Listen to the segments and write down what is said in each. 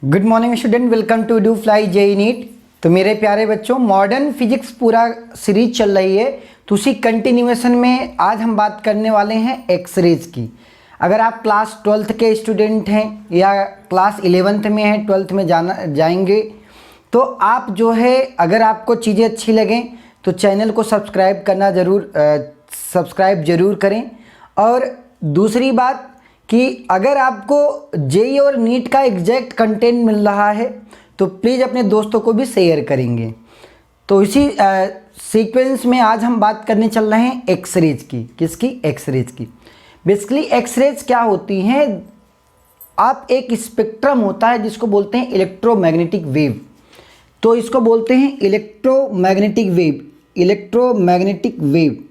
Good morning student, welcome to do fly JEE NEET. तो मेरे प्यारे बच्चों, मॉडर्न फिजिक्स पूरा सीरीज चल रही है, तो उसी कंटिन्यूएशन में आज हम बात करने वाले हैं एक्सरेज की। अगर आप क्लास 12th के स्टूडेंट हैं या क्लास 11th में हैं, 12th में जाएंगे, तो आप जो है अगर आपको चीज़ें अच्छी लगें तो चैनल को सब्सक्राइब ज़रूर करें। और दूसरी बात कि अगर आपको जेई और नीट का एग्जैक्ट कंटेंट मिल रहा है तो प्लीज़ अपने दोस्तों को भी शेयर करेंगे। तो इसी सीक्वेंस में आज हम बात करने चल रहे हैं एक्सरेज की। किसकी? एक्सरेज की। बेसिकली एक्सरेज क्या होती हैं? आप एक स्पेक्ट्रम होता है जिसको बोलते हैं इलेक्ट्रोमैग्नेटिक वेव। तो इसको बोलते हैं electromagnetic wave, electromagnetic wave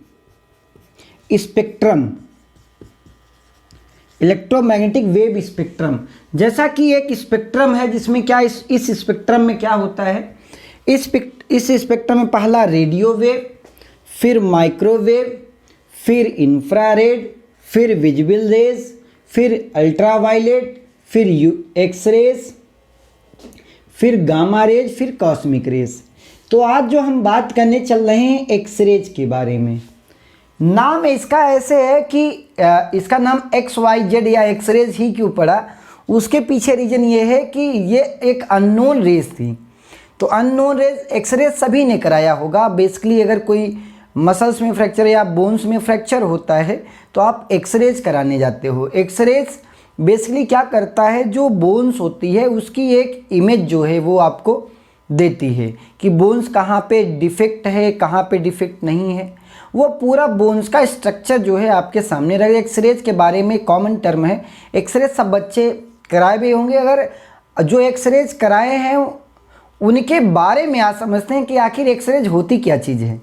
spectrum, electromagnetic wave spectrum. जैसा कि एक स्पेक्ट्रम है जिसमें क्या इस स्पेक्ट्रम में क्या होता है, इस स्पेक्ट्रम में पहला रेडियो वेव, फिर माइक्रोवेव, फिर इंफ्रारेड, फिर विजिबल रेज, फिर अल्ट्रावायलेट, फिर एक्सरेज, फिर गामा रेज, फिर कॉस्मिक रेज। तो आज जो हम बात करने चल रहे हैं एक्सरेज के बारे में। नाम इसका ऐसे है कि इसका नाम XYZ या एक्सरेज ही क्यों पड़ा, उसके पीछे रीज़न ये है कि ये एक अननोन रेज थी। तो अननोन रेज, एक्सरेज सभी ने कराया होगा। बेसिकली अगर कोई मसल्स में फ्रैक्चर या बोन्स में फ्रैक्चर होता है तो आप एक्सरेज कराने जाते हो। एक्सरेज बेसिकली क्या करता है, जो बोन्स होती है उसकी एक इमेज जो है वो आपको देती है कि बोन्स कहाँ पे डिफेक्ट है, कहाँ पे डिफेक्ट नहीं है। वो पूरा बोन्स का स्ट्रक्चर जो है आपके सामने रख। एक्सरेज के बारे में कॉमन टर्म है, एक्सरेज सब बच्चे कराए भी होंगे। अगर जो एक्सरेज कराए हैं उनके बारे में आज समझते हैं कि आखिर एक्सरेज होती क्या चीज़ है।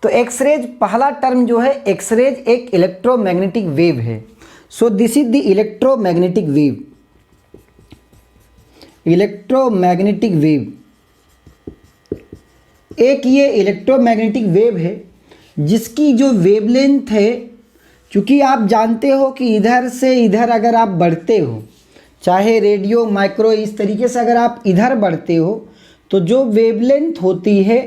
तो एक्सरेज, पहला टर्म जो है एक्सरेज एक इलेक्ट्रोमैग्नेटिक वेव है। So this is the electromagnetic wave, electromagnetic wave. एक ये इलेक्ट्रोमैग्नेटिक वेव है जिसकी जो वेवलेंथ है, क्योंकि आप जानते हो कि इधर से इधर अगर आप बढ़ते हो, चाहे रेडियो माइक्रो इस तरीके से अगर आप इधर बढ़ते हो, तो जो वेवलेंथ होती है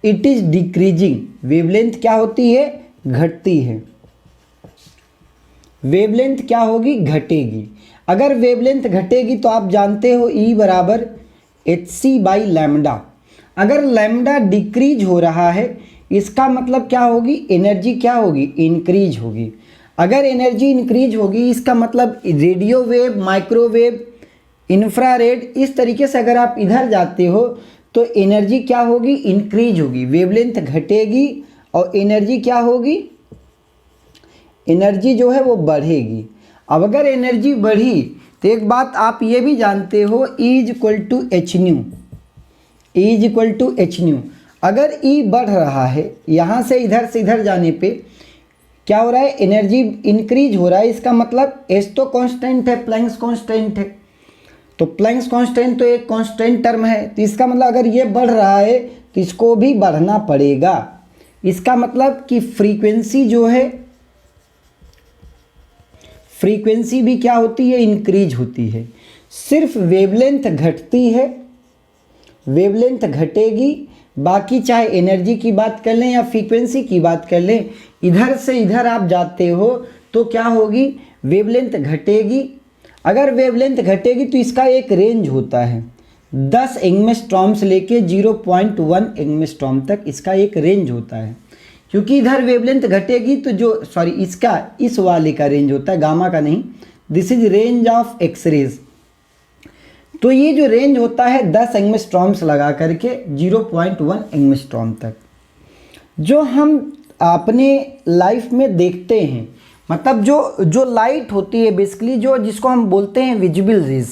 इट इज़ डिक्रीजिंग। वेवलेंथ क्या होती है? घटती है। वेवलेंथ क्या होगी? घटेगी। अगर वेवलेंथ घटेगी तो आप जानते हो E बराबर hc/λ। अगर लैम्डा डिक्रीज हो रहा है इसका मतलब क्या होगी? एनर्जी क्या होगी? इंक्रीज होगी। अगर एनर्जी इंक्रीज होगी इसका मतलब रेडियो वेव, माइक्रोवेव, इंफ्रारेड इस तरीके से अगर आप इधर जाते हो तो एनर्जी क्या होगी? इंक्रीज होगी। वेवलेंथ घटेगी और एनर्जी क्या होगी? एनर्जी जो है वो बढ़ेगी। अब अगर एनर्जी बढ़ी तो एक बात आप ये भी जानते हो, E=h², E=h²। अगर E बढ़ रहा है, यहाँ से इधर जाने पे क्या हो रहा है? एनर्जी इंक्रीज हो रहा है। इसका मतलब H तो कांस्टेंट है, प्लैंक्स कांस्टेंट है। तो प्लैंक्स कांस्टेंट तो एक कांस्टेंट टर्म है, तो इसका मतलब अगर ये बढ़ रहा है तो इसको भी बढ़ना पड़ेगा। इसका मतलब कि फ्रीक्वेंसी जो है, फ्रीक्वेंसी भी क्या होती है? इंक्रीज होती है। सिर्फ वेवलेंथ घटती है, वेवलेंथ घटेगी। बाकी चाहे एनर्जी की बात कर लें या फ्रीक्वेंसी की बात कर लें, इधर से इधर आप जाते हो तो क्या होगी? वेवलेंथ घटेगी। अगर वेवलेंथ घटेगी तो इसका एक रेंज होता है, 10 एंगस्ट्रॉम से लेके 0.1 एंगस्ट्रॉम तक इसका एक रेंज होता है। क्योंकि इधर वेवलेंथ घटेगी तो इसका इस वाले का रेंज होता है, गामा का नहीं। This is range of X-rays. तो ये जो रेंज होता है 10 एंगस्ट्रॉम्स लगा करके 0.1 एंगस्ट्रॉम तक, जो हम अपने लाइफ में देखते हैं। मतलब जो लाइट होती है बेसिकली, जिसको हम बोलते हैं विजिबल रेज।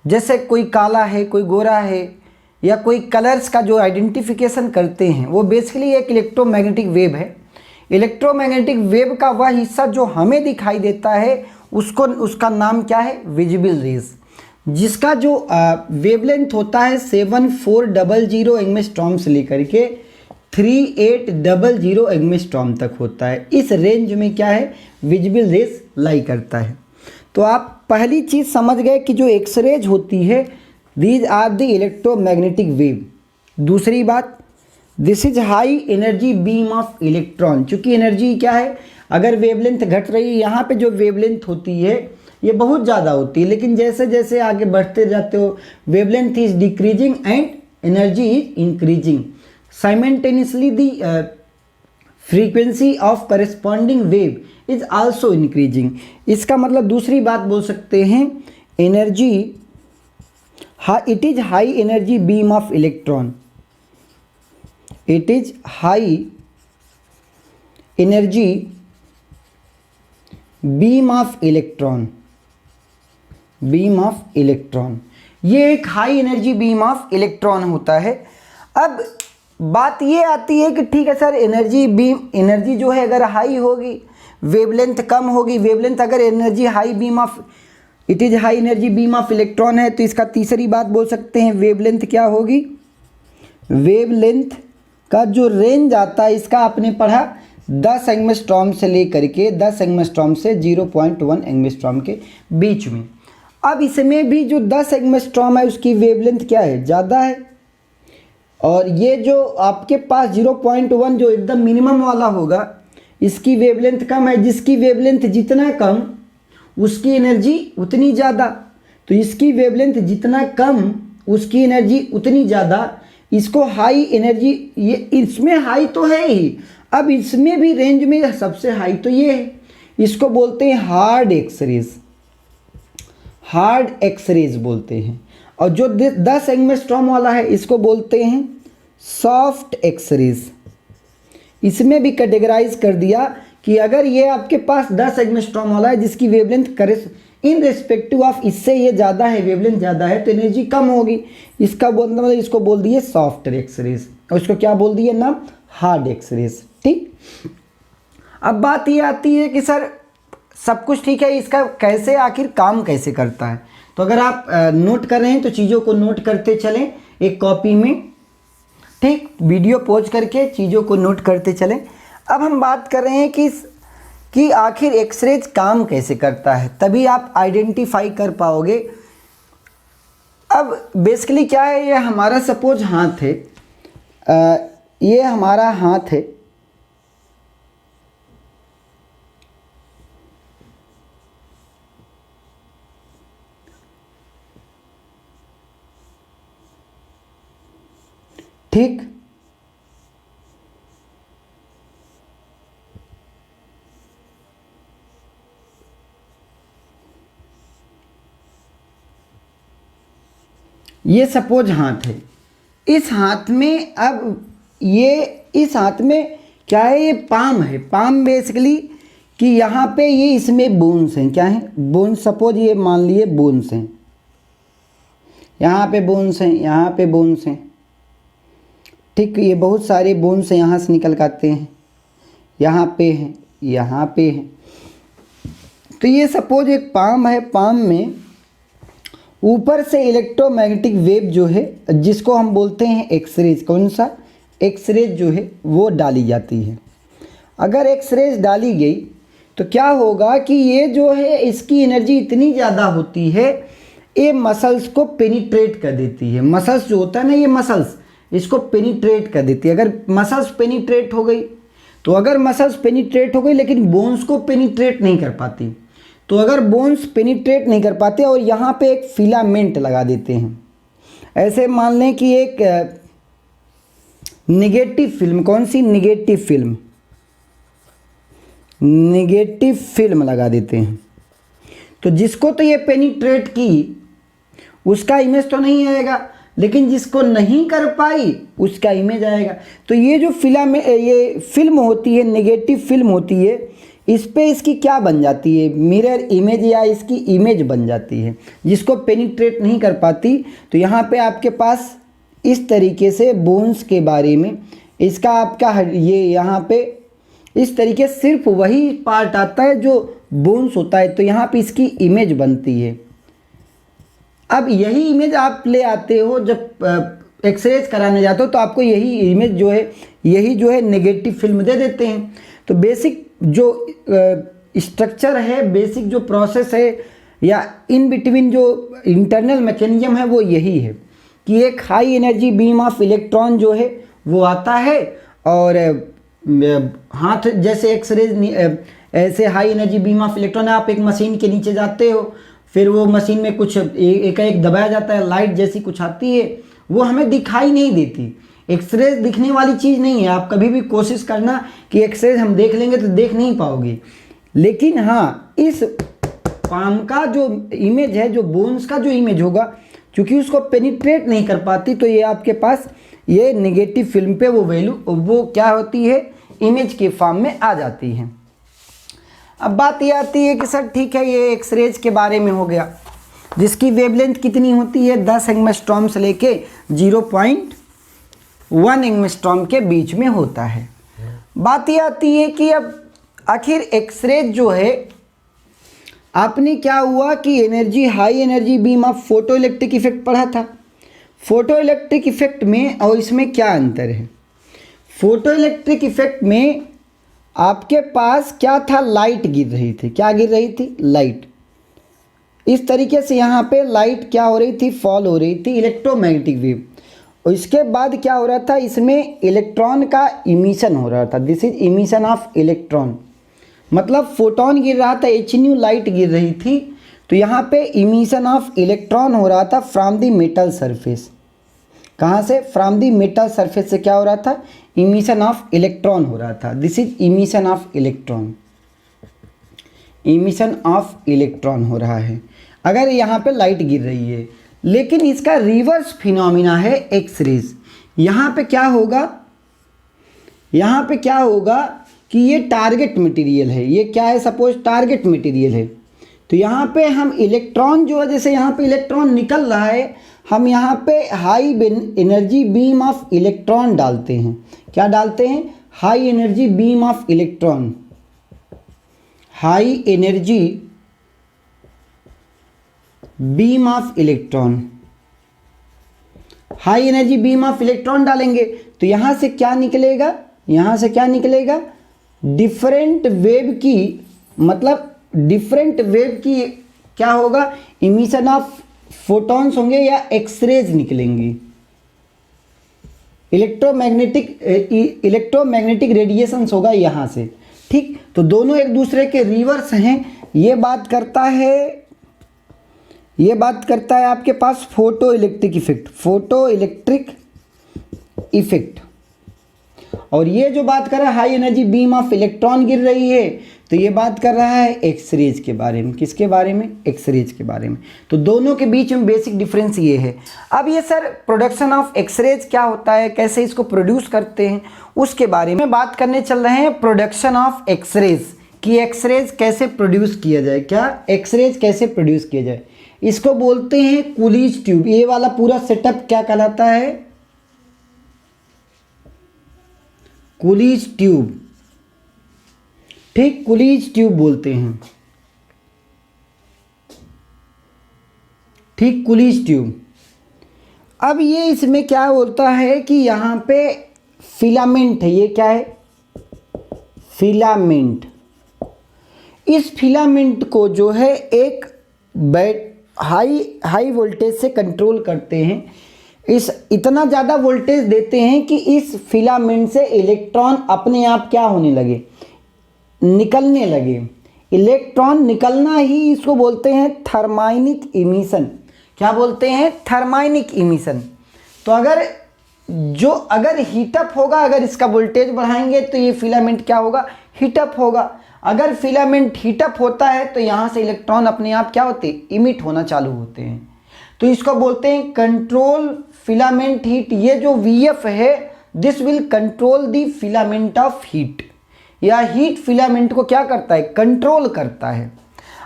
जैसे कोई काला है, कोई गोरा है, या कोई कलर्स का जो आइडेंटिफिकेशन करते हैं, वो बेसिकली एक इलेक्ट्रोमैग्नेटिक वेव है। इलेक्ट्रोमैग्नेटिक वेव का वह हिस्सा जो हमें दिखाई देता है उसका नाम क्या है? Visible raise. जिसका जो वेवलेंथ होता है 7400 एंगस्ट्रॉम से लेकर के 3800 एंगस्ट्रॉम तक होता है। इस रेंज में क्या है? विजिबल रेज लाई करता है। तो आप पहली चीज़ समझ गए कि जो एक्सरेज होती है these are the electromagnetic wave. दूसरी बात, this is high energy beam of electron. चूँकि एनर्जी क्या है, अगर वेवलेंथ घट रही है, यहाँ पे जो वेवलेंथ होती है ये बहुत ज़्यादा होती है, लेकिन जैसे जैसे आगे बढ़ते जाते हो wavelength is decreasing and energy is increasing simultaneously the frequency of corresponding wave is also increasing. इसका मतलब दूसरी बात बोल सकते हैं, energy it is high energy beam of electron, it is high energy beam of electron, beam of electron, ये एक high energy beam of electron होता है। अब बात ये आती है कि ठीक है सर, एनर्जी बीम, एनर्जी जो है अगर हाई होगी, वेवलेंथ कम होगी, वेवलेंथ अगर energy high beam of, it is high energy beam of electron है, तो इसका तीसरी बात बोल सकते हैं वेवलेंथ क्या होगी, वेवलेंथ का जो रेंज आता है, इसका आपने पढ़ा 10 एंगस्ट्रॉम से लेकर के 10 एंगस्ट्रॉम से 0.1 एंगस्ट्रॉम के बीच में। अब इसमें भी जो 10 एंगस्ट्रॉम है उसकी वेवलेंथ क्या है, ज़्यादा है, और ये जो आपके पास 0.1 जो एकदम मिनिमम वाला होगा इसकी वेवलेंथ कम है। जिसकी वेवलेंथ जितना कम उसकी एनर्जी उतनी ज़्यादा, तो इसकी वेवलेंथ जितना कम उसकी एनर्जी उतनी ज़्यादा। इसको हाई एनर्जी, ये इसमें हाई तो है ही, अब इसमें भी रेंज में सबसे हाई तो ये है, इसको बोलते हैं हार्ड एक्सरेज, हार्ड एक्सरेज बोलते हैं। और जो 10 एंगस्ट्रॉम वाला है इसको बोलते हैं सॉफ्ट एक्सरेज। इसमें भी कैटेगराइज कर दिया कि अगर ये आपके पास 10 एंगस्ट्रॉम वाला है जिसकी वेवलेंथ इन रेस्पेक्टिव ऑफ इससे ये ज़्यादा है, वेवलेंथ ज़्यादा है, तो एनर्जी कम होगी। इसका मतलब इसको बोल दिए सॉफ्ट एक्सरेज, और इसको क्या बोल दिए नाम, हार्ड एक्सरेज। ठीक, अब बात ये आती है कि सर सब कुछ ठीक है, इसका कैसे आखिर काम कैसे करता है। तो अगर आप नोट कर रहे हैं तो चीज़ों को नोट करते चलें एक कॉपी में, ठीक, वीडियो पॉज करके चीज़ों को नोट करते चलें। अब हम बात कर रहे हैं कि आखिर एक्सरेज काम कैसे करता है, तभी आप आइडेंटिफाई कर पाओगे। अब बेसिकली क्या है, ये हमारा सपोज हाथ है, ये हमारा हाथ है, ठीक, ये सपोज हाथ है। इस हाथ में, अब ये इस हाथ में क्या है, ये पाम है। पाम बेसिकली कि यहाँ पे ये इसमें बोन्स हैं, क्या है, बोन्स। सपोज ये मान लिए बोन्स हैं, यहाँ पे बोन्स हैं, यहाँ पे बोन्स हैं, ठीक, ये बहुत सारे बोन्स यहाँ से निकल के आते हैं, यहाँ पे हैं, यहाँ पे हैं। तो ये सपोज एक पाम है, पाम में ऊपर से इलेक्ट्रोमैग्नेटिक वेव जो है जिसको हम बोलते हैं एक्सरेज, कौन सा, एक्सरेज जो है वो डाली जाती है। अगर एक्सरेज डाली गई तो क्या होगा कि ये जो है इसकी एनर्जी इतनी ज़्यादा होती है, ये मसल्स को पेनिट्रेट कर देती है। मसल्स जो होता है ना, ये मसल्स इसको पेनिट्रेट कर देती है। अगर मसल्स पेनिट्रेट हो गई तो, अगर मसल्स पेनिट्रेट हो गई लेकिन बोन्स को पेनिट्रेट नहीं कर पाती, तो अगर बोन्स पेनिट्रेट नहीं कर पाते और यहाँ पे एक फिलामेंट लगा देते हैं, ऐसे मान लें कि एक निगेटिव फिल्म, कौन सी, निगेटिव फिल्म, निगेटिव फिल्म लगा देते हैं, तो जिसको तो ये पेनिट्रेट की उसका इमेज तो नहीं आएगा, लेकिन जिसको नहीं कर पाई उसका इमेज आएगा। तो ये जो ये फिल्म होती है, नेगेटिव फिल्म होती है, इस पे इसकी क्या बन जाती है, मिरर इमेज या इसकी इमेज बन जाती है, जिसको पेनिट्रेट नहीं कर पाती। तो यहाँ पे आपके पास इस तरीके से बोन्स के बारे में इसका आपका ये यहाँ पे इस तरीके सिर्फ वही पार्ट आता है जो बोन्स होता है, तो यहाँ पे इसकी इमेज बनती है। अब यही इमेज आप ले आते हो जब एक्सरेज कराने जाते हो, तो आपको यही इमेज जो है, यही जो है नेगेटिव फिल्म दे देते हैं। तो बेसिक जो स्ट्रक्चर है, बेसिक जो प्रोसेस है या इन बिटवीन जो इंटरनल मैकेनिज्म है वो यही है कि एक high energy beam of electron जो है वो आता है और हाथ जैसे एक्सरे ऐसे high energy beam of electron, आप एक मशीन के नीचे जाते हो, फिर वो मशीन में कुछ एक दबाया जाता है, लाइट जैसी कुछ आती है, वो हमें दिखाई नहीं देती। एक्सरे दिखने वाली चीज़ नहीं है। आप कभी भी कोशिश करना कि एक्सरे हम देख लेंगे तो देख नहीं पाओगे। लेकिन हाँ, इस पाम का जो इमेज है, जो बोन्स का जो इमेज होगा, क्योंकि उसको पेनिट्रेट नहीं कर पाती, तो ये आपके पास ये नेगेटिव फिल्म पे वो वैल्यू वो क्या होती है, इमेज के फॉर्म में आ जाती है। अब बात ये आती है कि सर ठीक है, ये एक्सरेज के बारे में हो गया, जिसकी वेवलेंथ कितनी होती है, 10 एंगस्ट्रॉम से लेके 0.1 एंगस्ट्रॉम के बीच में होता है। बात ये आती है कि अब आखिर एक्सरेज जो है, आपने क्या हुआ कि energy, high energy beam of photo electric effect पढ़ा था। फोटो इलेक्ट्रिक इफेक्ट में और इसमें क्या अंतर है? फोटो इलेक्ट्रिक इफेक्ट में आपके पास क्या था, लाइट गिर रही थी। क्या गिर रही थी? लाइट। इस तरीके से यहाँ पे लाइट क्या हो रही थी, फॉल हो रही थी, इलेक्ट्रोमैग्नेटिक वेव। और इसके बाद क्या हो रहा था, इसमें इलेक्ट्रॉन का इमिशन हो रहा था। This is emission of electron, मतलब फोटोन गिर रहा था, एच न्यू लाइट गिर रही थी, तो यहाँ पे इमिशन ऑफ इलेक्ट्रॉन हो रहा था फ्रॉम द मेटल सरफेस। कहाँ से? फ्रॉम द मेटल सरफेस से क्या हो रहा था, इमिशन ऑफ इलेक्ट्रॉन हो रहा था। This is emission of electron, emission of electron हो रहा है अगर यहाँ पे लाइट गिर रही है। लेकिन इसका रिवर्स फिनोमिना है एक्सरेज। यहाँ पे क्या होगा, यहाँ पे क्या होगा कि ये टारगेट मटेरियल है। ये क्या है? सपोज टारगेट मटेरियल है, तो यहाँ पे हम इलेक्ट्रॉन जो है, जैसे यहाँ पे इलेक्ट्रॉन निकल रहा है, हम यहाँ पे high energy beam of electron डालते हैं। क्या डालते हैं? High energy beam of electron, high energy beam of electron, high energy beam of electron डालेंगे, तो यहाँ से क्या निकलेगा, यहाँ से क्या निकलेगा, डिफरेंट वेव की, मतलब डिफरेंट वेव की क्या होगा, इमिशन ऑफ फोटॉन्स होंगे या एक्सरेज निकलेंगी, इलेक्ट्रोमैग्नेटिक रेडिएशंस होगा यहाँ से। ठीक, तो दोनों एक दूसरे के रिवर्स हैं। ये बात करता है आपके पास photoelectric effect, photoelectric effect. और ये जो बात कर रहा है high energy beam of electron गिर रही है, तो ये बात कर रहा है एक्सरेज के बारे में। किसके बारे में? एक्सरेज के बारे में। तो दोनों के बीच में बेसिक डिफरेंस ये है। अब ये सर प्रोडक्शन ऑफ एक्सरेज क्या होता है, कैसे इसको प्रोड्यूस करते हैं, उसके बारे में बात करने चल रहे हैं। प्रोडक्शन ऑफ एक्सरेज, कि एक्सरेज कैसे प्रोड्यूस किया जाए। क्या? एक्सरेज कैसे प्रोड्यूस किया जाए, इसको बोलते हैं कूलीज ट्यूब। ये वाला पूरा सेटअप क्या कहलाता है? Coolidge tube. ठीक, कूलीज ट्यूब बोलते हैं। ठीक, कूलीज ट्यूब। अब ये इसमें क्या होता है कि यहाँ पे फिलामेंट है। ये क्या है? फिलामेंट। इस फिलामेंट को जो है एक हाई वोल्टेज से कंट्रोल करते हैं। इस इतना ज़्यादा वोल्टेज देते हैं कि इस फिलामेंट से इलेक्ट्रॉन अपने आप क्या होने लगे, निकलने लगे। इलेक्ट्रॉन निकलना ही इसको बोलते हैं थर्माइनिक इमिशन। क्या बोलते हैं? Thermionic emission. तो अगर हीटअप होगा, अगर इसका वोल्टेज बढ़ाएंगे तो ये फिलामेंट क्या होगा, हीटअप होगा। अगर फिलामेंट हीटअप होता है तो यहाँ से इलेक्ट्रॉन अपने आप क्या होते, इमिट होना चालू होते हैं। तो इसको बोलते हैं कंट्रोल फिलामेंट हीट। ये जो VF है, this will control the filament of heat. या हीट फिलामेंट को क्या करता है, कंट्रोल करता है।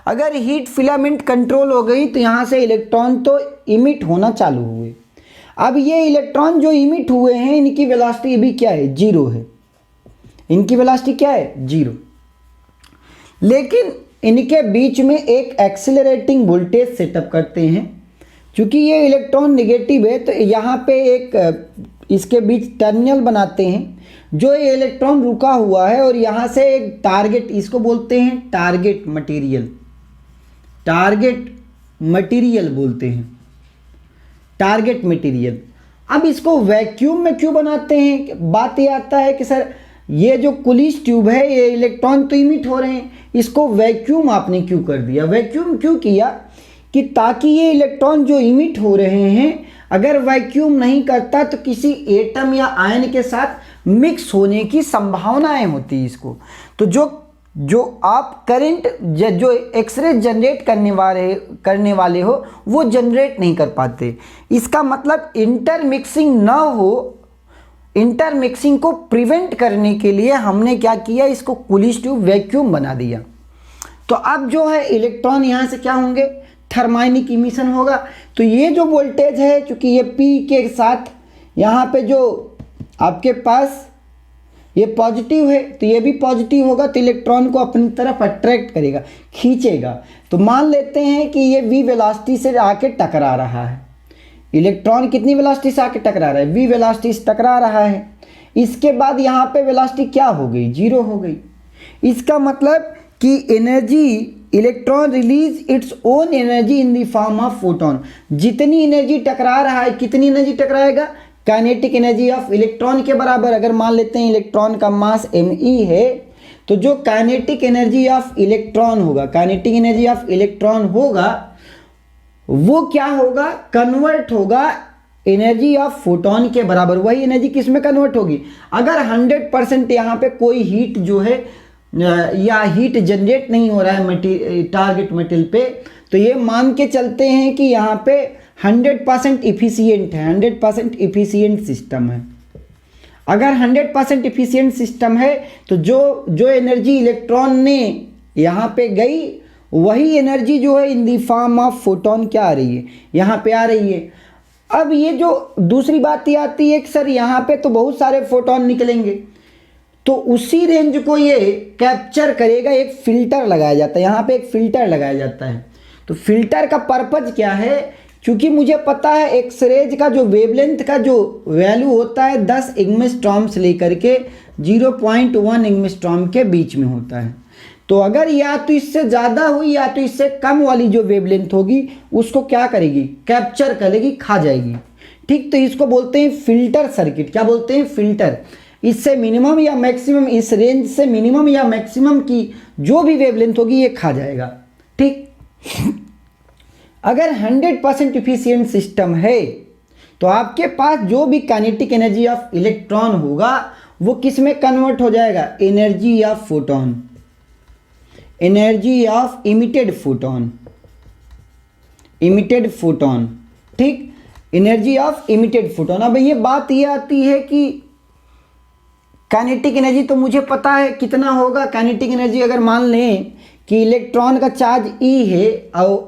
अगर हीट फिलामेंट कंट्रोल हो गई तो यहाँ से इलेक्ट्रॉन तो इमिट होना चालू हुए। अब ये इलेक्ट्रॉन जो इमिट हुए हैं, इनकी वेलोसिटी भी क्या है, 0 है। इनकी वेलोसिटी क्या है, 0। लेकिन इनके बीच में एक एक्सेलरेटिंग वोल्टेज सेटअप करते हैं। क्योंकि ये इलेक्ट्रॉन नेगेटिव है तो यहाँ पे एक इसके बीच टर्मिनल बनाते हैं, जो ये इलेक्ट्रॉन रुका हुआ है, और यहाँ से एक टारगेट, इसको बोलते हैं टारगेट मटेरियल। टारगेट मटेरियल बोलते हैं, टारगेट मटेरियल। अब इसको वैक्यूम में क्यों बनाते हैं? बात ये आता है कि सर ये जो कुलिस ट्यूब है ये इलेक्ट्रॉन तो इमिट हो रहे हैं, इसको वैक्यूम आपने क्यों कर दिया? वैक्यूम क्यों किया? कि ताकि ये इलेक्ट्रॉन जो इमिट हो रहे हैं अगर वैक्यूम नहीं करता तो किसी एटम या आयन के साथ मिक्स होने की संभावनाएं होती इसको। तो जो आप करंट जो एक्सरे जनरेट करने वाले हो वो जनरेट नहीं कर पाते। इसका मतलब इंटरमिक्सिंग ना हो, इंटरमिक्सिंग को प्रिवेंट करने के लिए हमने क्या किया, इसको कुलिस ट्यूब वैक्यूम बना दिया। तो अब जो है इलेक्ट्रॉन यहाँ से क्या होंगे, थर्माइनिक इमिशन होगा। तो ये जो वोल्टेज है चूँकि ये P के साथ यहाँ पे जो आपके पास ये पॉजिटिव है तो ये भी पॉजिटिव होगा, तो इलेक्ट्रॉन को अपनी तरफ अट्रैक्ट करेगा, खींचेगा। तो मान लेते हैं कि ये v वेलोसिटी से आके टकरा रहा है, इलेक्ट्रॉन कितनी वेलोसिटी से आके टकरा रहा है, v वेलोसिटी से टकरा रहा है। इसके बाद यहाँ पे वेलोसिटी क्या हो गई, 0 हो गई। इसका मतलब कि energy, electron release its own energy in the form of photon. जितनी एनर्जी टकरा रहा है, कितनी एनर्जी टकराएगा, काइनेटिक एनर्जी ऑफ इलेक्ट्रॉन के बराबर। अगर मान लेते हैं इलेक्ट्रॉन का मास me है तो जो काइनेटिक एनर्जी ऑफ इलेक्ट्रॉन होगा, काइनेटिक एनर्जी ऑफ इलेक्ट्रॉन होगा वो क्या होगा, कन्वर्ट होगा एनर्जी ऑफ फोटोन के बराबर। वही एनर्जी किस में कन्वर्ट होगी, अगर 100% यहाँ पे कोई हीट जो है या हीट जनरेट नहीं हो रहा है टारगेट मटेरियल पे, तो ये मान के चलते हैं कि यहाँ पे 100% इफिशियंट है, 100% इफिशियंट सिस्टम है। अगर 100% इफिशियंट सिस्टम है तो जो एनर्जी इलेक्ट्रॉन ने यहाँ पे गई वही एनर्जी जो है इन दी फॉर्म ऑफ फोटोन क्या आ रही है, यहाँ पे आ रही है। अब ये जो दूसरी बात ये आती है कि सर यहाँ पे तो बहुत सारे फोटोन निकलेंगे, तो उसी रेंज को ये कैप्चर करेगा। एक फिल्टर लगाया जाता है, यहाँ पे एक फिल्टर लगाया जाता है। तो फिल्टर का पर्पज क्या है, क्योंकि मुझे पता है एक्सरेज का जो वेवलेंथ का जो वैल्यू होता है 10 एंगस्ट्रॉम से लेकर के 0.1 एंगस्ट्रॉम के बीच में होता है। तो अगर या तो इससे ज़्यादा हुई या तो इससे कम वाली जो वेवलेंथ होगी उसको क्या करेगी, कैप्चर करेगी, खा जाएगी। ठीक, तो इसको बोलते हैं फिल्टर सर्किट। क्या बोलते हैं, फिल्टर। इससे मिनिमम या मैक्सिमम, इस रेंज से मिनिमम या मैक्सिमम की जो भी वेवलेंथ होगी ये खा जाएगा। ठीक, अगर 100% इफिशियंट सिस्टम है तो आपके पास जो भी काइनेटिक एनर्जी ऑफ इलेक्ट्रॉन होगा वो किस में कन्वर्ट हो जाएगा, energy of photon, energy of emitted photon, emitted photon. ठीक, एनर्जी ऑफ इमिटेड फोटोन। अब ये बात ये आती है कि काइनेटिक एनर्जी तो मुझे पता है कितना होगा। काइनेटिक एनर्जी अगर मान लें कि इलेक्ट्रॉन का चार्ज E है और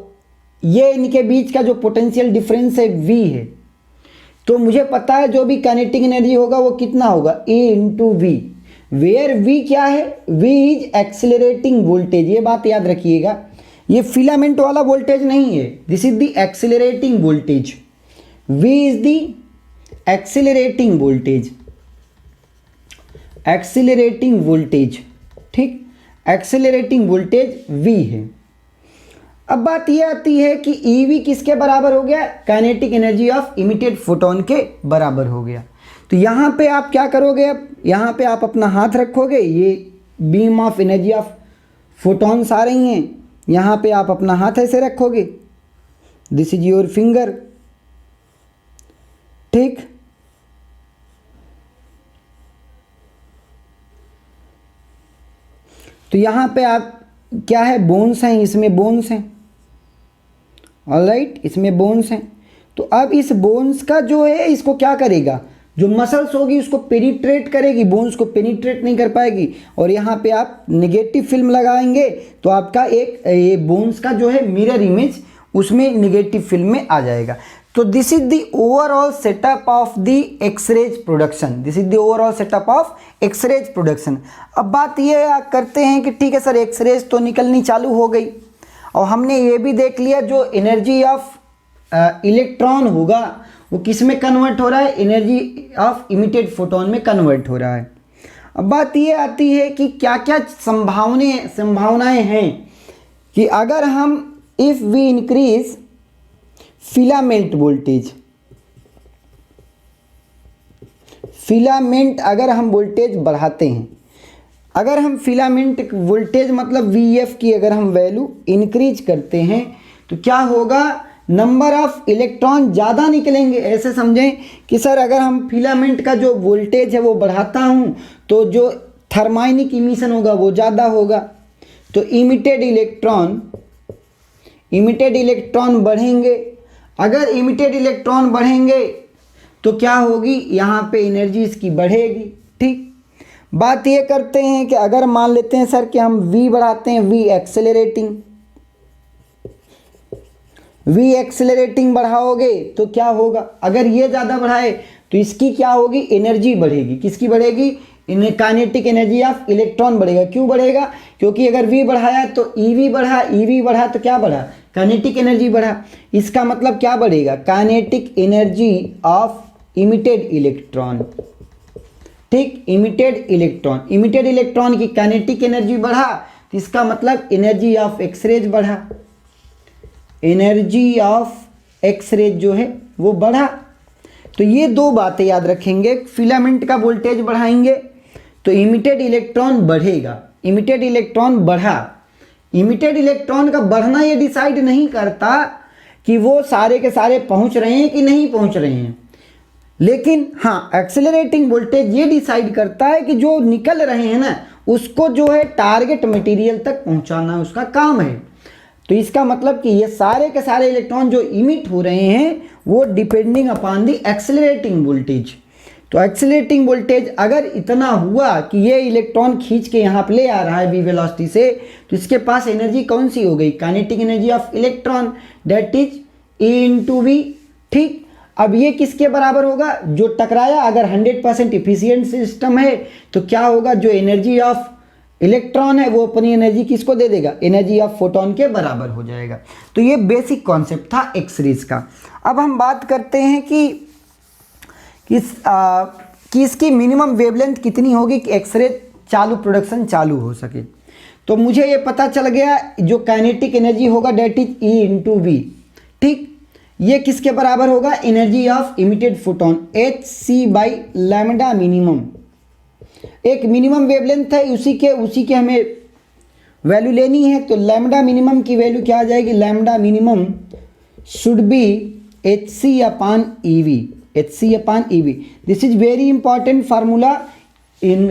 ये इनके बीच का जो पोटेंशियल डिफरेंस है V है, तो मुझे पता है जो भी काइनेटिक एनर्जी होगा वो कितना होगा, A into V, where V क्या है, V इज एक्सिलरेटिंग वोल्टेज। ये बात याद रखिएगा, ये फिलामेंट वाला वोल्टेज नहीं है, this is the accelerating voltage. V is the accelerating voltage, accelerating voltage. ठीक, एक्सिलरेटिंग वोल्टेज V है। अब बात यह आती है कि EV किसके बराबर हो गया, kinetic energy of emitted photon के बराबर हो गया। तो यहाँ पे आप क्या करोगे, अब यहाँ पे आप अपना हाथ रखोगे, ये beam of energy of photons आ रही हैं, यहाँ पे आप अपना हाथ ऐसे रखोगे, दिस इज योर फिंगर। ठीक, तो यहाँ पे आप क्या है, बोन्स हैं, इसमें बोन्स हैं, ऑलराइट, इसमें बोन्स हैं। तो अब इस बोन्स का जो है इसको क्या करेगा, जो मसल्स होगी उसको पेनिट्रेट करेगी, बोन्स को पेनिट्रेट नहीं कर पाएगी। और यहाँ पे आप नेगेटिव फिल्म लगाएंगे तो आपका एक ये बोन्स का जो है मिरर इमेज उसमें नेगेटिव फिल्म में आ जाएगा। तो this is the overall setup of the X rays production, this is the overall setup of X rays production. अब बात ये करते हैं कि ठीक है सर एक्सरेज तो निकलनी चालू हो गई और हमने ये भी देख लिया जो एनर्जी ऑफ इलेक्ट्रॉन होगा वो किस में कन्वर्ट हो रहा है, एनर्जी ऑफ इमिटेड फोटोन में कन्वर्ट हो रहा है। अब बात ये आती है कि क्या क्या संभावनाएं हैं कि अगर हम if we increase filament voltage, filament अगर हम वोल्टेज बढ़ाते हैं, अगर हम फिलामेंट वोल्टेज मतलब VF की अगर हम वैल्यू इंक्रीज करते हैं तो क्या होगा, नंबर ऑफ इलेक्ट्रॉन ज़्यादा निकलेंगे। ऐसे समझें कि सर अगर हम फिलामेंट का जो वोल्टेज है वो बढ़ाता हूँ तो जो थर्माइनिक इमिशन होगा वो ज़्यादा होगा, तो इमिटेड इलेक्ट्रॉन बढ़ेंगे। अगर इमिटेड इलेक्ट्रॉन बढ़ेंगे तो क्या होगी, यहाँ पे एनर्जी इसकी बढ़ेगी। ठीक, बात ये करते हैं कि अगर मान लेते हैं सर कि हम V बढ़ाते हैं, V एक्सेलरेटिंग बढ़ाओगे तो क्या होगा, अगर ये ज़्यादा बढ़ाए तो इसकी क्या होगी, एनर्जी बढ़ेगी। किसकी बढ़ेगी, काइनेटिक एनर्जी ऑफ इलेक्ट्रॉन बढ़ेगा। क्यों बढ़ेगा, क्योंकि अगर V बढ़ाया तो EV बढ़ा तो क्या बढ़ा, काइनेटिक एनर्जी बढ़ा। इसका मतलब क्या बढ़ेगा, kinetic energy of emitted electron. ठीक, इमिटेड इलेक्ट्रॉन की काइनेटिक एनर्जी बढ़ा तो इसका मतलब एनर्जी ऑफ एक्सरेज बढ़ा, एनर्जी ऑफ एक्सरेज जो है वो बढ़ा। तो ये दो बातें याद रखेंगे, फिलामेंट का वोल्टेज बढ़ाएंगे तो इमिटेड इलेक्ट्रॉन बढ़ेगा, इमिटेड इलेक्ट्रॉन बढ़ा। इमिटेड इलेक्ट्रॉन का बढ़ना ये डिसाइड नहीं करता कि वो सारे के सारे पहुंच रहे हैं कि नहीं पहुंच रहे हैं, लेकिन हाँ एक्सेलरेटिंग वोल्टेज ये डिसाइड करता है कि जो निकल रहे हैं ना उसको जो है टारगेट मटेरियल तक पहुंचाना उसका काम है। तो इसका मतलब कि ये सारे के सारे इलेक्ट्रॉन जो इमिट हो रहे हैं वो depending upon the accelerating voltage. तो एक्सेलरेटिंग वोल्टेज अगर इतना हुआ कि ये इलेक्ट्रॉन खींच के यहाँ पे ले आ रहा है V वेलोसिटी से, तो इसके पास एनर्जी कौन सी हो गई, kinetic energy of electron, that is E into V। ठीक, अब ये किसके बराबर होगा, जो टकराया अगर 100% इफिशियंट सिस्टम है तो क्या होगा, जो एनर्जी ऑफ इलेक्ट्रॉन है वो अपनी एनर्जी किसको दे देगा, एनर्जी ऑफ फोटोन के बराबर हो जाएगा। तो ये बेसिक कॉन्सेप्ट था एक्सरेज का। अब हम बात करते हैं कि इसकी मिनिमम वेवलेंथ कितनी होगी कि एक्सरे प्रोडक्शन चालू हो सके। तो मुझे ये पता चल गया जो काइनेटिक एनर्जी होगा that is E into V। ठीक, ये किसके बराबर होगा, energy of emitted photon hc by lambda minimum. एक मिनिमम वेवलेंथ है, उसी के हमें वैल्यू लेनी है। तो लैम्डा मिनिमम की वैल्यू क्या आ जाएगी, lambda minimum should be hc upon EV, hc upon EV। This is very important formula in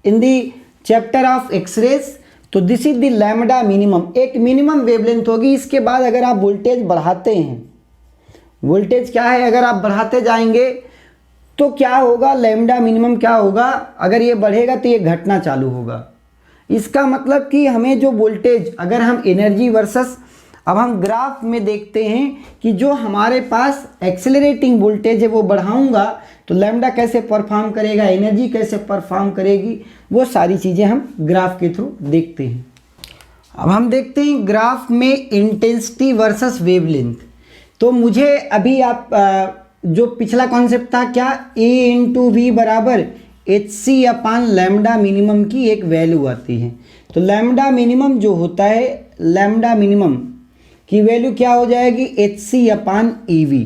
the chapter of X-rays. तो this is the lambda minimum, एक मिनिमम वेवलेंथ होगी। इसके बाद अगर आप वोल्टेज बढ़ाते हैं, वोल्टेज क्या है, अगर आप बढ़ाते जाएंगे तो क्या होगा, लैम्डा मिनिमम क्या होगा, अगर ये बढ़ेगा तो ये घटना चालू होगा। इसका मतलब कि हमें जो वोल्टेज, अगर हम एनर्जी वर्सेस, अब हम ग्राफ में देखते हैं कि जो हमारे पास एक्सेलरेटिंग वोल्टेज है वो बढ़ाऊंगा तो लैम्डा कैसे परफॉर्म करेगा, एनर्जी कैसे परफॉर्म करेगी, वो सारी चीज़ें हम ग्राफ के थ्रू देखते हैं। अब हम देखते हैं ग्राफ में इंटेंसिटी वर्सेस वेवलेंथ। तो मुझे अभी आप जो पिछला कॉन्सेप्ट था क्या, E इंटू V बराबर hc अपॉन लैम्डा मिनिमम की एक वैल्यू आती है। तो लैम्डा मिनिमम जो होता है, लैम्डा मिनिमम की वैल्यू क्या हो जाएगी, hc अपॉन EV।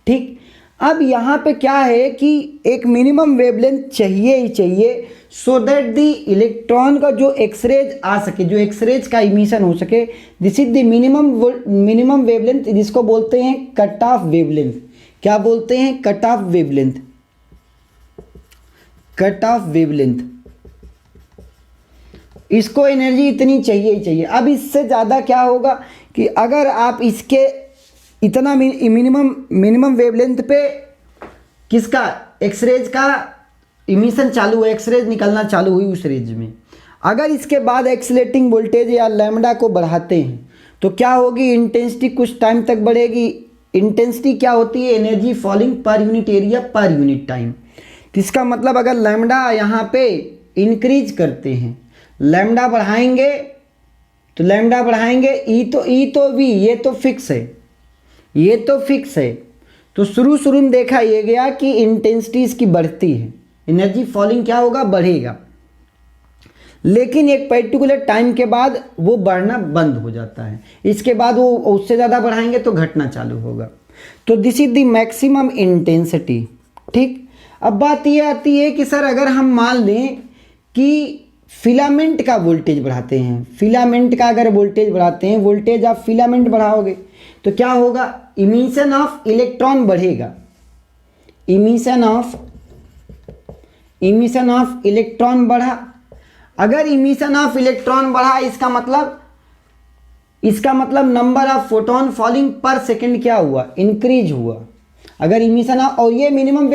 ठीक, अब यहाँ पे क्या है कि एक मिनिमम वेवलेंथ चाहिए ही चाहिए सो दैट दी इलेक्ट्रॉन का जो एक्सरेज आ सके, जो एक्सरेज का इमिशन हो सके। This is the minimum wavelength, जिसको बोलते हैं कट ऑफ वेवलेंथ। क्या बोलते हैं, cut off wavelength, cut off wavelength. इसको एनर्जी इतनी चाहिए ही चाहिए। अब इससे ज़्यादा क्या होगा कि अगर आप इसके इतना मिनिमम वेवलेंथ पे किसका, एक्सरेज का इमिशन चालू हुआ, एक्सरेज निकलना चालू हुई उस रेंज में, अगर इसके बाद एक्सेलरेटिंग वोल्टेज या लैम्डा को बढ़ाते हैं तो क्या होगी, इंटेंसिटी कुछ टाइम तक बढ़ेगी। इंटेंसिटी क्या होती है, energy falling per unit area per unit time. तो इसका मतलब अगर लैम्डा यहाँ पे इंक्रीज करते हैं, लैम्डा बढ़ाएंगे तो लैम्डा बढ़ाएंगे, ई तो V, ये तो फिक्स है, ये तो फिक्स है। तो शुरू में देखा ये गया कि इंटेंसिटी इसकी बढ़ती है, एनर्जी फॉलिंग क्या होगा, बढ़ेगा। लेकिन एक पर्टिकुलर टाइम के बाद वो बढ़ना बंद हो जाता है। इसके बाद वो उससे ज़्यादा बढ़ाएंगे तो घटना चालू होगा। तो this is the maximum intensity. ठीक, अब बात ये आती है कि सर अगर हम मान लें कि फिलामेंट का वोल्टेज बढ़ाते हैं, फिलामेंट का अगर वोल्टेज बढ़ाते हैं, वोल्टेज आप फिलामेंट बढ़ाओगे तो क्या होगा, इमिशन ऑफ इलेक्ट्रॉन बढ़ेगा, इमिशन ऑफ इलेक्ट्रॉन बढ़ा। अगर इमिशन ऑफ इलेक्ट्रॉन बढ़ा इसका मतलब नंबर ऑफ फोटोन फॉलिंग पर सेकंड क्या हुआ, इंक्रीज हुआ। अगर इमिशन ऑफ, और ये मिनिमम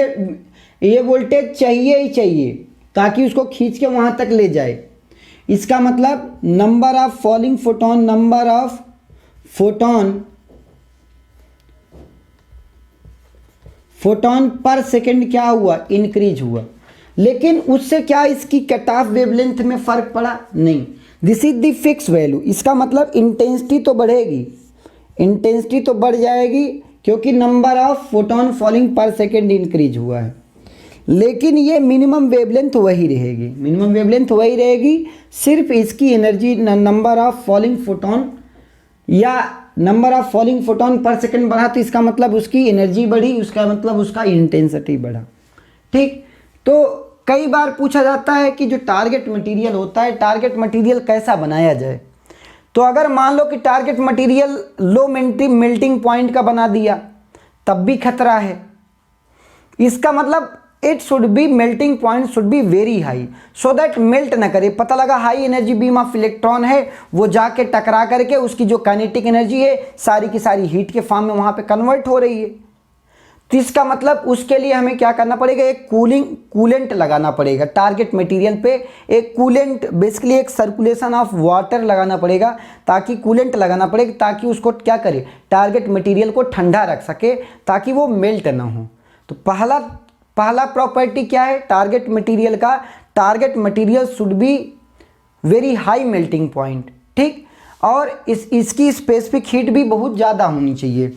ये वोल्टेज चाहिए ही चाहिए ताकि उसको खींच के वहां तक ले जाए। इसका मतलब number of falling photon, number of photon पर सेकंड क्या हुआ, इंक्रीज हुआ। लेकिन उससे क्या इसकी कट ऑफ वेवलेंथ में फर्क पड़ा, नहीं। This is the fix value. इसका मतलब इंटेंसिटी तो बढ़ेगी, इंटेंसिटी तो बढ़ जाएगी क्योंकि नंबर ऑफ फोटोन फॉलिंग पर सेकंड इंक्रीज हुआ है, लेकिन ये मिनिमम वेवलेंथ वही रहेगी, मिनिमम वेवलेंथ वही रहेगी। सिर्फ इसकी energy number of falling photon या नंबर ऑफ फॉलिंग फोटोन पर सेकंड बढ़ा तो इसका मतलब उसकी एनर्जी बढ़ी, उसका मतलब उसका इंटेंसिटी बढ़ा। ठीक, तो कई बार पूछा जाता है कि जो टारगेट मटेरियल होता है, टारगेट मटेरियल कैसा बनाया जाए। तो अगर मान लो कि target material low melting point का बना दिया तब भी खतरा है। इसका मतलब it should be, melting point should be very high so that melt ना करे। पता लगा high energy beam of electron है, वो जाके टकरा करके उसकी जो काइनेटिक एनर्जी है सारी की सारी हीट के फॉर्म में वहां पे कन्वर्ट हो रही है। तो इसका मतलब उसके लिए हमें क्या करना पड़ेगा, एक कूलेंट लगाना पड़ेगा टारगेट मटेरियल पे। एक कूलेंट बेसिकली एक सर्कुलेशन ऑफ वाटर लगाना पड़ेगा, ताकि कूलेंट लगाना पड़ेगा ताकि उसको क्या करे, टारगेट मटेरियल को ठंडा रख सके ताकि वो मेल्ट ना हो। तो पहला प्रॉपर्टी क्या है टारगेट मटेरियल का, target material should be very high melting point. ठीक, और इसकी स्पेसिफिक हीट भी बहुत ज़्यादा होनी चाहिए।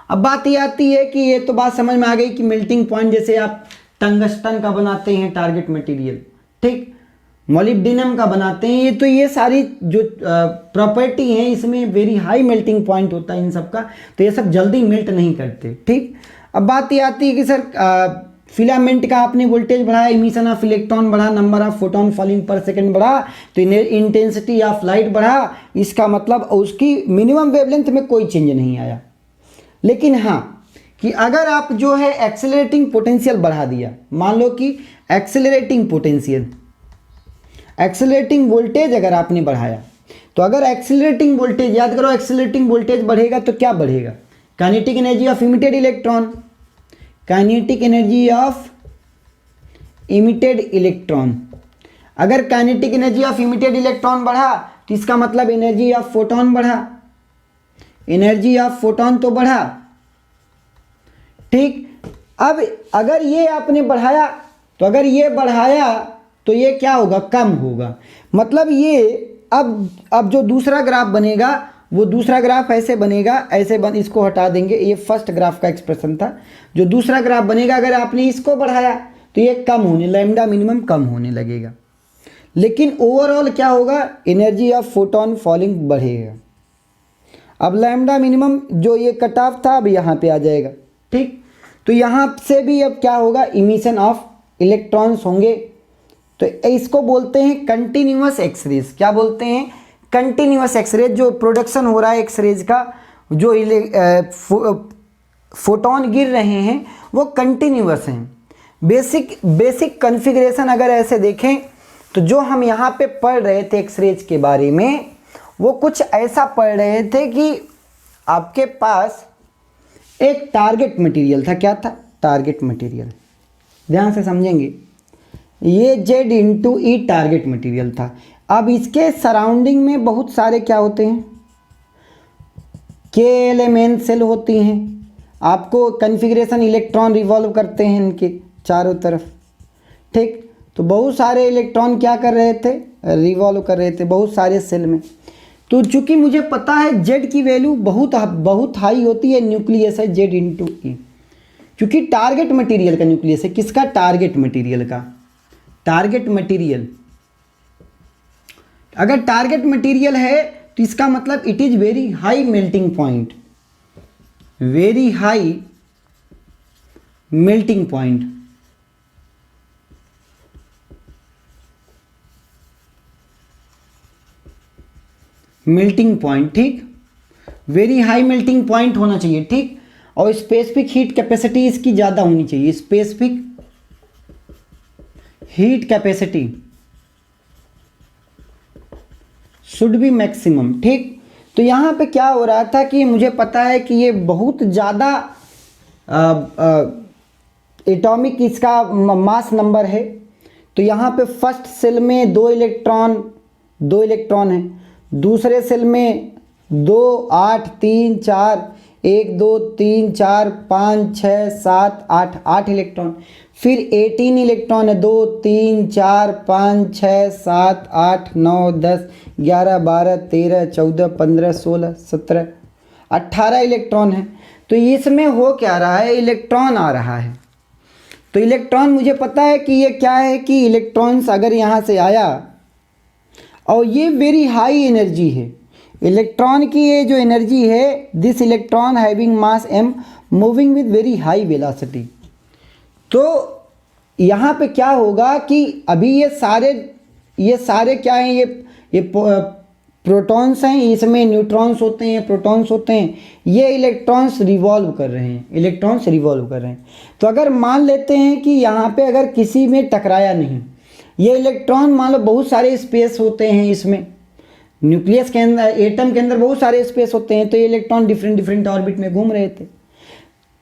अब बात ये आती है कि ये तो बात समझ में आ गई कि मेल्टिंग पॉइंट जैसे आप टंगस्टन का बनाते हैं टारगेट मटेरियल, ठीक, मोलिब्डेनम का बनाते हैं, तो ये सारी जो प्रॉपर्टी हैं इसमें वेरी हाई मेल्टिंग पॉइंट होता है इन सब का, तो ये सब जल्दी मेल्ट नहीं करते। ठीक, अब बात ये आती है कि सर फिलामेंट का आपने वोल्टेज बढ़ाया, इमिशन ऑफ इलेक्ट्रॉन बढ़ा, नंबर ऑफ फोटोन फॉलिंग पर सेकंड बढ़ा, तो इंटेंसिटी ऑफ लाइट बढ़ा। इसका मतलब उसकी मिनिमम वेवलेंथ में कोई चेंज नहीं आया। लेकिन हाँ कि अगर आप जो है एक्सेलरेटिंग पोटेंशियल बढ़ा दिया, मान लो कि एक्सेलरेटिंग वोल्टेज अगर आपने बढ़ाया, तो अगर एक्सेलरेटिंग वोल्टेज, याद करो एक्सेलरेटिंग वोल्टेज बढ़ेगा तो क्या बढ़ेगा, kinetic energy of emitted electron, kinetic energy of emitted electron. अगर kinetic energy of emitted electron बढ़ा तो इसका मतलब एनर्जी ऑफ फोटोन बढ़ा, एनर्जी ऑफ फोटोन तो बढ़ा। ठीक, अब अगर ये आपने बढ़ाया, तो अगर ये बढ़ाया तो ये क्या होगा, कम होगा। मतलब ये अब जो दूसरा ग्राफ बनेगा वो दूसरा ग्राफ ऐसे बनेगा, इसको हटा देंगे, ये फर्स्ट ग्राफ का एक्सप्रेशन था। जो दूसरा ग्राफ बनेगा अगर आपने इसको बढ़ाया तो ये कम होने, लैम्डा मिनिमम कम होने लगेगा। लेकिन ओवरऑल क्या होगा, एनर्जी ऑफ फोटोन फॉलिंग बढ़ेगा। अब लैम्डा मिनिमम जो ये कट ऑफ था अब यहाँ पे आ जाएगा। ठीक, तो यहाँ से भी अब क्या होगा, इमिशन ऑफ इलेक्ट्रॉन्स होंगे। तो इसको बोलते हैं कंटिन्यूअस एक्सरेज। क्या बोलते हैं, कंटिन्यूअस एक्सरेज। जो प्रोडक्शन हो रहा है एक्सरेज का, जो फोटोन गिर रहे हैं वो कंटिन्यूअस हैं। बेसिक कॉन्फ़िगरेशन अगर ऐसे देखें तो जो हम यहाँ पे पढ़ रहे थे एक्सरेज के बारे में, वो कुछ ऐसा पढ़ रहे थे कि आपके पास एक टारगेट मटेरियल था। क्या था, टारगेट मटेरियल, ध्यान से समझेंगे। ये Z/E टारगेट मटेरियल था। अब इसके सराउंडिंग में बहुत सारे क्या होते हैं, KLMN सेल होती हैं। आपको कॉन्फ़िगरेशन इलेक्ट्रॉन रिवॉल्व करते हैं इनके चारों तरफ। ठीक, तो बहुत सारे इलेक्ट्रॉन क्या कर रहे थे, रिवॉल्व कर रहे थे बहुत सारे सेल में। तो चूंकि मुझे पता है Z की वैल्यू बहुत हाई होती है, न्यूक्लियस है Z/E, क्योंकि टारगेट मटेरियल का न्यूक्लियस है। किसका, टारगेट मटेरियल का। टारगेट मटेरियल अगर टारगेट मटेरियल है तो इसका मतलब it is very high melting point, very high melting point. Melting point, ठीक, वेरी हाई मेल्टिंग पॉइंट होना चाहिए, ठीक। और स्पेसिफिक हीट कैपेसिटी इसकी ज़्यादा होनी चाहिए, specific heat capacity should be maximum, ठीक। तो यहाँ पे क्या हो रहा था कि मुझे पता है कि ये बहुत ज़्यादा एटॉमिक इसका मास नंबर है। तो यहाँ पे फर्स्ट सेल में 2 इलेक्ट्रॉन है, दूसरे सेल में 2, 8, 3, 4, 1, 2, 3, 4, 5, 6, 7, 8 इलेक्ट्रॉन। फिर 18 इलेक्ट्रॉन है, 2, 3, 4, 5, 6, 7, 8, 9, 10, 11, 12, 13, 14, 15, 16, 17, 18 इलेक्ट्रॉन है। तो इसमें हो क्या रहा है, इलेक्ट्रॉन आ रहा है। तो इलेक्ट्रॉन मुझे पता है कि ये क्या है कि इलेक्ट्रॉन्स अगर यहाँ से आया और ये वेरी हाई एनर्जी है, इलेक्ट्रॉन की ये जो एनर्जी है, this electron having mass m moving with very high velocity. तो यहाँ पे क्या होगा कि अभी ये सारे क्या हैं, ये प्रोटॉन्स हैं, इसमें न्यूट्रॉन्स होते हैं, प्रोटॉन्स होते हैं, ये इलेक्ट्रॉन्स रिवॉल्व कर रहे हैं, तो अगर मान लेते हैं कि यहाँ पे अगर किसी में टकराया नहीं, ये इलेक्ट्रॉन मान लो बहुत सारे स्पेस होते हैं, इसमें न्यूक्लियस के अंदर, एटम के अंदर बहुत सारे स्पेस होते हैं, तो ये इलेक्ट्रॉन डिफरेंट ऑर्बिट में घूम रहे थे।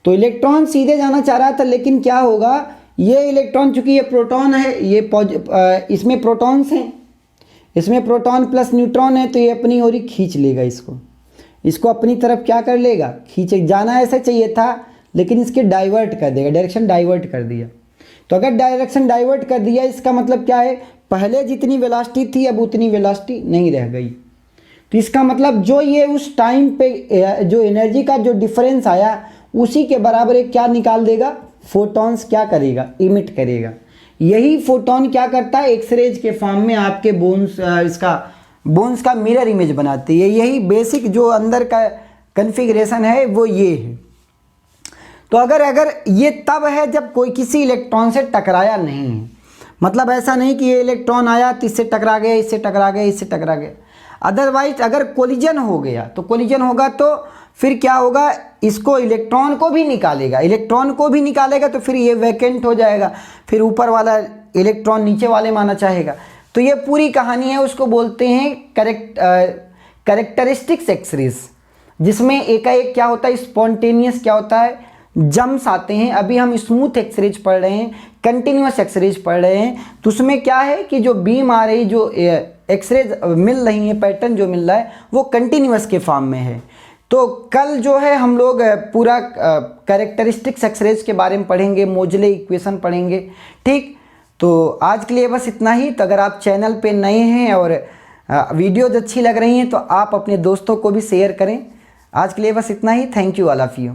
तो इलेक्ट्रॉन सीधे जाना चाह रहा था, लेकिन क्या होगा, ये इलेक्ट्रॉन चूंकि ये प्रोटॉन है, ये इसमें प्रोटॉन्स हैं, इसमें प्रोटॉन प्लस न्यूट्रॉन है, तो ये अपनी ओर ही खींच लेगा, इसको अपनी तरफ क्या कर लेगा, खींचे। जाना ऐसे चाहिए था, लेकिन इसके डाइवर्ट कर देगा, डायरेक्शन डाइवर्ट कर दिया। तो अगर डायरेक्शन डाइवर्ट कर दिया, इसका मतलब क्या है, पहले जितनी वेलोसिटी थी अब उतनी वेलोसिटी नहीं रह गई। तो इसका मतलब जो ये उस टाइम पे जो एनर्जी का जो डिफरेंस आया, उसी के बराबर एक क्या निकाल देगा, फोटॉन्स क्या करेगा, इमिट करेगा। यही फोटोन क्या करता है, एक्सरेज के फॉर्म में आपके बोन्स का मिरर इमेज बनाती है। यही बेसिक जो अंदर का कन्फिग्रेशन है वो ये है। तो अगर ये तब है जब कोई किसी इलेक्ट्रॉन से टकराया नहीं है, मतलब ऐसा नहीं कि ये इलेक्ट्रॉन आया तो इससे टकरा गया, इससे टकरा गया, इससे टकरा गया। अदरवाइज अगर कोलिजन हो गया, तो कोलिजन होगा तो फिर क्या होगा, इसको इलेक्ट्रॉन को भी निकालेगा, तो फिर ये वैकेंट हो जाएगा, फिर ऊपर वाला इलेक्ट्रॉन नीचे वाले माना चाहेगा। तो ये पूरी कहानी है, उसको बोलते हैं कैरेक्टरिस्टिक्स एक्सरेज, जिसमें एकाएक क्या होता है, स्पॉन्टेनियस क्या होता है, जम्स आते हैं। अभी हम स्मूथ एक्सरेज पढ़ रहे हैं, कंटिन्यूस एक्सरेज पढ़ रहे हैं, तो उसमें क्या है कि जो बीम आ रही, जो एक्सरेज मिल रही है, पैटर्न जो मिल रहा है वो कंटिन्यूस के फॉर्म में है। तो कल जो है हम लोग पूरा कैरेक्टरिस्टिक्स एक्सरेज के बारे में पढ़ेंगे, मोजले इक्वेशन पढ़ेंगे, ठीक। तो आज के लिए बस इतना ही। तो अगर आप चैनल पे नए हैं और वीडियोज अच्छी लग रही हैं तो आप अपने दोस्तों को भी शेयर करें। आज के लिए बस इतना ही। Thank you all of you.